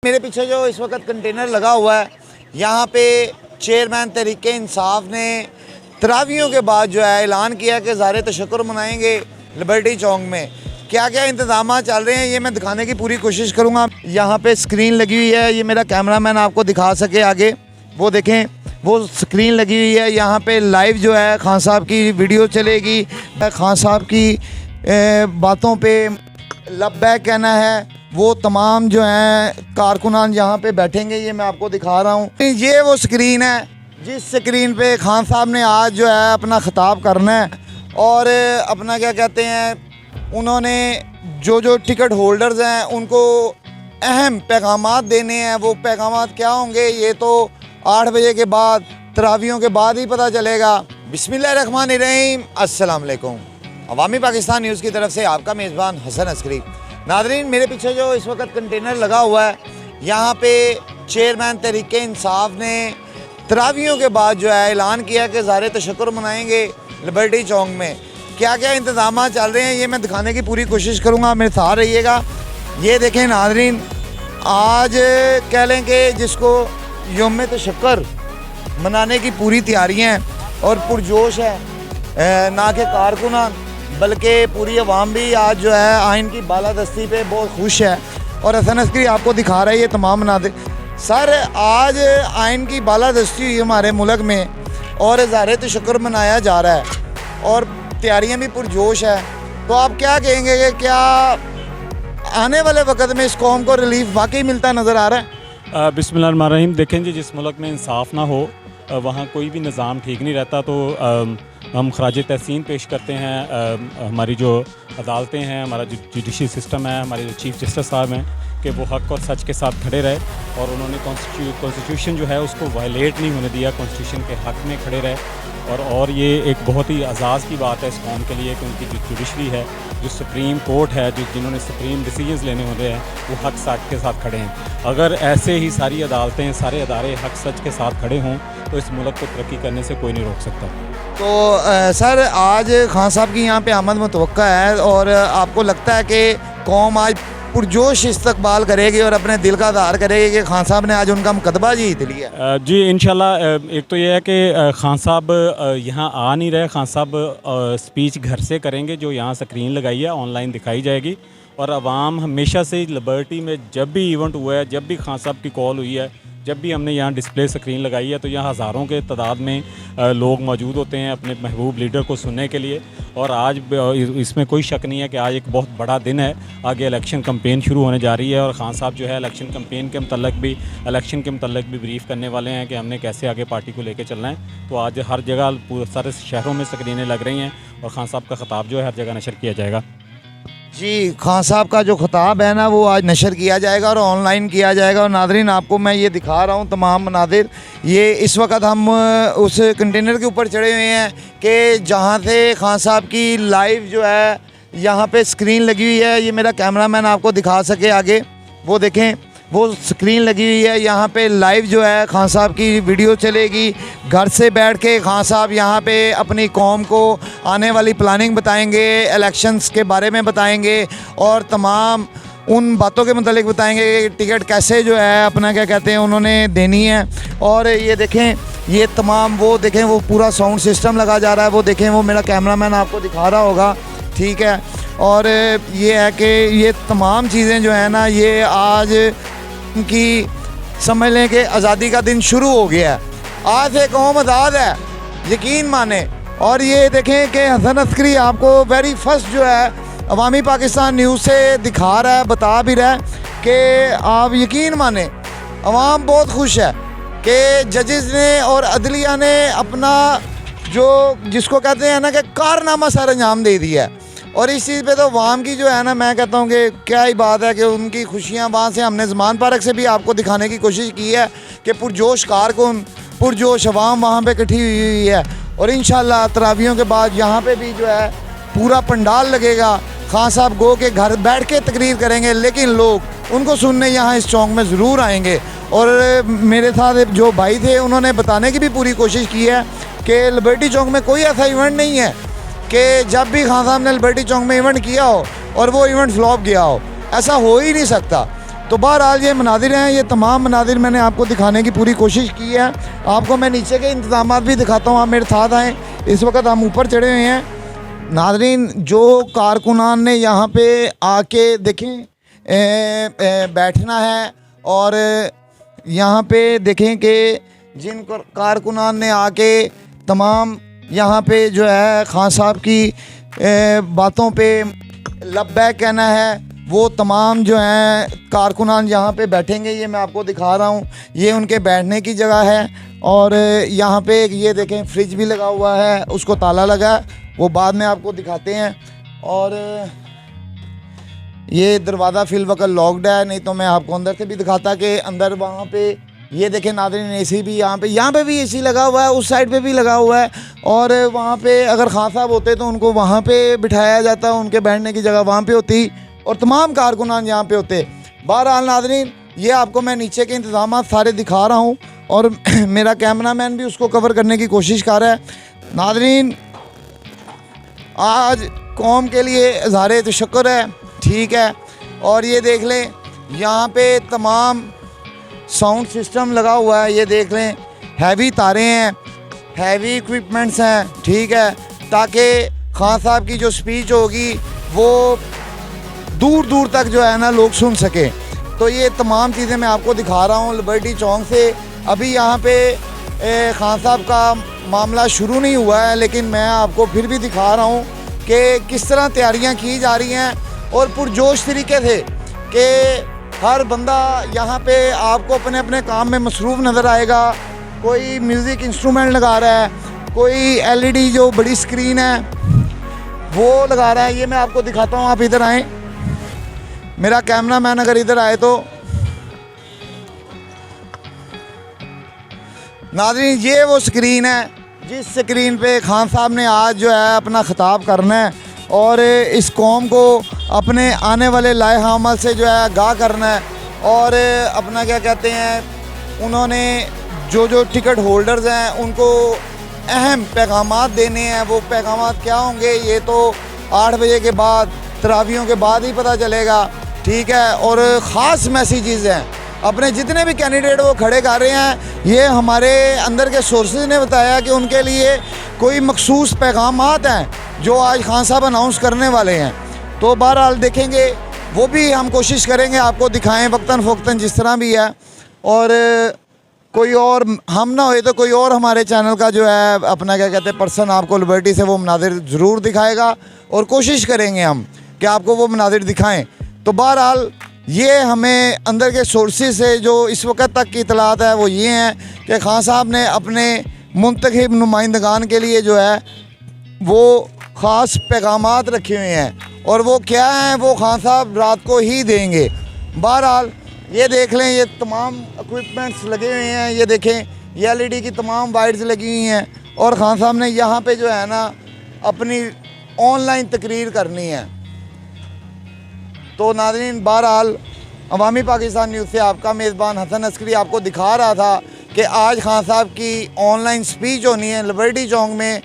मेरे पीछे जो इस वक्त कंटेनर लगा हुआ है, यहाँ पे चेयरमैन तहरीक इंसाफ ने तरावियों के बाद जो है ऐलान किया कि ज़ाहिर तशक्कुर मनाएंगे लिबर्टी चौक में। क्या क्या इंतजाम चल रहे हैं ये मैं दिखाने की पूरी कोशिश करूँगा। यहाँ पे स्क्रीन लगी हुई है, ये मेरा कैमरामैन आपको दिखा सके आगे, वो देखें वो स्क्रीन लगी हुई है। यहाँ पे लाइव जो है खान साहब की वीडियो चलेगी। खान साहब की बातों पे लब्बैक कहना है, वो तमाम जो हैं कारकुनान यहाँ पे बैठेंगे। ये मैं आपको दिखा रहा हूँ, ये वो स्क्रीन है जिस स्क्रीन पे खान साहब ने आज जो है अपना ख़िताब करना है और अपना क्या कहते हैं, उन्होंने जो टिकट होल्डर्स हैं उनको अहम पैगामात देने हैं। वो पैगामात क्या होंगे ये तो 8 बजे के बाद तरावियों के बाद ही पता चलेगा। बिस्मिल्लाहिर्रहमानिर्रहीम, अस्सलाम वालेकुम। अवामी पाकिस्तान न्यूज़ की तरफ से आपका मेज़बान हसन अस्करी। नादरीन, मेरे पीछे जो इस वक्त कंटेनर लगा हुआ है, यहाँ पे चेयरमैन तहरीक इंसाफ ने तरावियों के बाद जो है ऐलान किया कि ज़ाहिर तशक्कुर मनाएंगे लिबर्टी चौक में। क्या क्या इंतजाम चल रहे हैं ये मैं दिखाने की पूरी कोशिश करूँगा, मेरे साथ रहिएगा। ये देखें नादरीन, आज कह लें कि जिसको यौम तशक्कुर मनाने की पूरी तैयारियाँ हैं और पुरजोश है, ना कि कारकुनान बल्कि पूरी अवाम भी आज जो है आइन की बालादस्ती पे बहुत खुश है। और हसन अस्करी आपको दिखा रहा है ये तमाम मनाजिर। सर, आज आइन की बालादस्ती हुई हमारे मुल्क में और ज़ाहिर तशक्कुर मनाया जा रहा है और तैयारियां भी पुरजोश है। तो आप क्या कहेंगे कि क्या आने वाले वक्त में इस कौम को रिलीफ वाकई मिलता नज़र आ रहा है? बिस्मिल्लाहिर्रहमानिर्रहीम। देखें जी, जिस मुल्क में इंसाफ ना हो वहाँ कोई भी निज़ाम ठीक नहीं रहता। तो हम खराज तहसीन पेश करते हैं हमारी जो अदालतें हैं, हमारा जो जुडिशल सिस्टम है, हमारे जो चीफ जस्टिस साहब हैं कि वो हक़ और सच के साथ खड़े रहे और उन्होंने कॉन्स्टिट्यूशन जो है उसको वायलेट नहीं होने दिया, कॉन्स्टिट्यूशन के हक़ में खड़े रहे। और ये एक बहुत ही एजाज़ की बात है इस कौम के लिए कि उनकी जो जुडिशरी है, जो सुप्रीम कोर्ट है, जिन्होंने सुप्रीम डिसीजंस लेने होते हैं, वो हक़ सच के साथ खड़े हैं। अगर ऐसे ही सारी अदालतें, सारे अदारे हक़ सच के साथ खड़े हों तो इस मुल्क को तरक्की करने से कोई नहीं रोक सकता। तो सर, आज खान साहब की यहाँ पे आमद मुतवक्का है और आपको लगता है कि कौम आज पुरजोश इस्तकबाल करेगी और अपने दिल का इज़हार करेगी कि खान साहब ने आज उनका मुकदमा जीत लिया? जी इंशाल्लाह। एक तो ये है कि खान साहब यहाँ आ नहीं रहे। खान साहब स्पीच घर से करेंगे, जो यहाँ स्क्रीन लगाई है ऑनलाइन दिखाई जाएगी। और आवाम हमेशा से लिबर्टी में जब भी इवेंट हुआ है, जब भी खान साहब की कॉल हुई है, जब भी हमने यहाँ डिस्प्ले स्क्रीन लगाई है, तो यहाँ हज़ारों के तादाद में लोग मौजूद होते हैं अपने महबूब लीडर को सुनने के लिए। और आज इसमें कोई शक नहीं है कि आज एक बहुत बड़ा दिन है। आगे इलेक्शन कैंपेन शुरू होने जा रही है और ख़ान साहब जो है इलेक्शन कैंपेन के मतलब भी ब्रीफ़ करने वाले हैं कि हमने कैसे आगे पार्टी को लेकर चलना है। तो आज हर जगह सारे शहरों में स्क्रीनें लग रही हैं और ख़ान साहब का ख़िताब जो है हर जगह नशर किया जाएगा। जी, खान साहब का जो ख़िताब है ना, वो आज नशर किया जाएगा और ऑनलाइन किया जाएगा। और नादरीन, आपको मैं ये दिखा रहा हूँ तमाम मनाजिर। ये इस वक्त हम उस कंटेनर के ऊपर चढ़े हुए हैं कि जहाँ से खान साहब की लाइव जो है यहाँ पे स्क्रीन लगी हुई है। ये मेरा कैमरामैन आपको दिखा सके आगे, वो देखें वो स्क्रीन लगी हुई है। यहाँ पे लाइव जो है खान साहब की वीडियो चलेगी। घर से बैठ के खान साहब यहाँ पे अपनी कौम को आने वाली प्लानिंग बताएंगे, इलेक्शंस के बारे में बताएंगे और तमाम उन बातों के मतलब बताएंगे कि टिकट कैसे जो है अपना क्या कहते हैं उन्होंने देनी है। और ये देखें, ये तमाम वो देखें, वो पूरा साउंड सिस्टम लगा जा रहा है। वो देखें, वो मेरा कैमरामैन आपको दिखा रहा होगा, ठीक है। और ये है कि ये तमाम चीज़ें जो है ना, ये आज की समझ लें कि आज़ादी का दिन शुरू हो गया है। आज से कौम आज़ाद है, यकीन माने। और ये देखें कि हसन अस्करी आपको वेरी फर्स्ट जो है अवामी पाकिस्तान न्यूज़ से दिखा रहा है, बता भी रहा है कि आप यकीन माने अवाम बहुत खुश है कि जजेस ने और अदलिया ने अपना जो जिसको कहते हैं ना कि कारनामा सर अंजाम दे दिया है। और इस चीज़ पे तो अवाम की जो है ना, मैं कहता हूँ कि क्या ही बात है कि उनकी खुशियाँ वहाँ से हमने ज़मान पार्क से भी आपको दिखाने की कोशिश की है कि पुरजोश कारकुन, पुरजोश अवाम वहाँ पे इकट्ठी हुई है। और इंशाल्लाह तरावियों के बाद यहाँ पे भी जो है पूरा पंडाल लगेगा। खान साहब गो के घर बैठ के तकरीर करेंगे, लेकिन लोग उनको सुनने यहाँ इस चौक में ज़रूर आएंगे। और मेरे साथ जो भाई थे उन्होंने बताने की भी पूरी कोशिश की है कि लिबर्टी चौक में कोई ऐसा इवेंट नहीं है कि जब भी खान साहब ने लिबर्टी चौक में इवेंट किया हो और वो इवेंट फ्लॉप गया हो। ऐसा हो ही नहीं सकता। तो बहरहाल ये मनाजिर हैं, ये तमाम मनाजिर मैंने आपको दिखाने की पूरी कोशिश की है। आपको मैं नीचे के इंतज़ामात भी दिखाता हूँ, आप मेरे साथ आएँ। इस वक्त हम ऊपर चढ़े हुए हैं। नाज़रीन, जो कारकुनान ने यहाँ पे आके देखें बैठना है, और यहाँ पे देखें कि जिन कारकुनान ने आके तमाम यहाँ पे जो है खान साहब की बातों पे लब्बैक कहना है, वो तमाम जो हैं कारकुनान यहाँ पे बैठेंगे। ये मैं आपको दिखा रहा हूँ, ये उनके बैठने की जगह है। और यहाँ पे ये देखें फ्रिज भी लगा हुआ है, उसको ताला लगा है, वो बाद में आपको दिखाते हैं। और ये दरवाज़ा फिल वक्त लॉक्ड है, नहीं तो मैं आपको अंदर से भी दिखाता कि अंदर वहाँ पे ये देखें नाज़रीन एसी भी यहाँ पे भी एसी लगा हुआ है, उस साइड पे भी लगा हुआ है। और वहाँ पे अगर खान साहब होते तो उनको वहाँ पे बिठाया जाता, उनके बैठने की जगह वहाँ पे होती और तमाम कारकुनान यहाँ पे होते। बहरहाल नाज़रीन, ये आपको मैं नीचे के इंतज़ामात सारे दिखा रहा हूँ, और मेरा कैमरामैन भी उसको कवर करने की कोशिश कर रहा है। नाज़रीन, आज कौम के लिए इज़हार तशक्कुर है, ठीक है। और ये देख लें, यहाँ पे तमाम साउंड सिस्टम लगा हुआ है, ये देख लें, हैवी तारें हैं, हैवी इक्विपमेंट्स हैं, ठीक है, ताकि खान साहब की जो स्पीच होगी वो दूर दूर तक जो है ना लोग सुन सकें। तो ये तमाम चीज़ें मैं आपको दिखा रहा हूँ लिबर्टी चौक से। अभी यहाँ पे खान साहब का मामला शुरू नहीं हुआ है, लेकिन मैं आपको फिर भी दिखा रहा हूँ कि किस तरह तैयारियाँ की जा रही हैं, और पुरजोश तरीके से कि हर बंदा यहाँ पे आपको अपने अपने काम में मसरूफ़ नज़र आएगा। कोई म्यूज़िक इंस्ट्रूमेंट लगा रहा है, कोई LED जो बड़ी स्क्रीन है वो लगा रहा है। ये मैं आपको दिखाता हूँ, आप इधर आएँ, मेरा कैमरामैन अगर इधर आए तो। नाज़रीन, ये वो स्क्रीन है जिस स्क्रीन पे खान साहब ने आज जो है अपना ख़िताब करना है, और इस कौम को अपने आने वाले लाइहा अमल से जो है आगाह करना है। और अपना क्या कहते हैं, उन्होंने जो टिकट होल्डर्स हैं उनको अहम पैगामात देने हैं। वो पैगामात क्या होंगे ये तो 8 बजे के बाद, तरावियों के बाद ही पता चलेगा, ठीक है। और ख़ास मैसेजेस हैं, अपने जितने भी कैंडिडेट वो खड़े कर रहे हैं, ये हमारे अंदर के सोर्सेज ने बताया कि उनके लिए कोई मखसूस पैगामात हैं जो आज खान साहब अनाउंस करने वाले हैं। तो बहरहाल देखेंगे, वो भी हम कोशिश करेंगे आपको दिखाएं वक्तन फ़ोक्तन जिस तरह भी है। और कोई और हम ना होए तो कोई और हमारे चैनल का जो है अपना क्या कहते हैं पर्सन आपको लिबर्टी से वो मनाजिर ज़रूर दिखाएगा, और कोशिश करेंगे हम कि आपको वो मनाजिर दिखाएं। तो बहरहाल ये हमें अंदर के सोर्सेज से जो इस वक्त तक की इतलात है वो ये हैं कि खान साहब ने अपने मुंतखब नुमाइंदगान के लिए जो है वो ख़ास पैगामात रखे हुए हैं, और वो क्या हैं वो खान साहब रात को ही देंगे। बहरहाल ये देख लें, ये तमाम इक्विपमेंट्स लगे हुए हैं, ये देखें, ये LED की तमाम वाइड्स लगी हुई हैं, और खान साहब ने यहाँ पे जो है ना अपनी ऑनलाइन तकरीर करनी है। तो नाज़रीन, बहरहाल अवामी पाकिस्तान न्यूज़ से आपका मेज़बान हसन अस्करी आपको दिखा रहा था कि आज खान साहब की ऑनलाइन स्पीच होनी है लिबर्टी चौक में।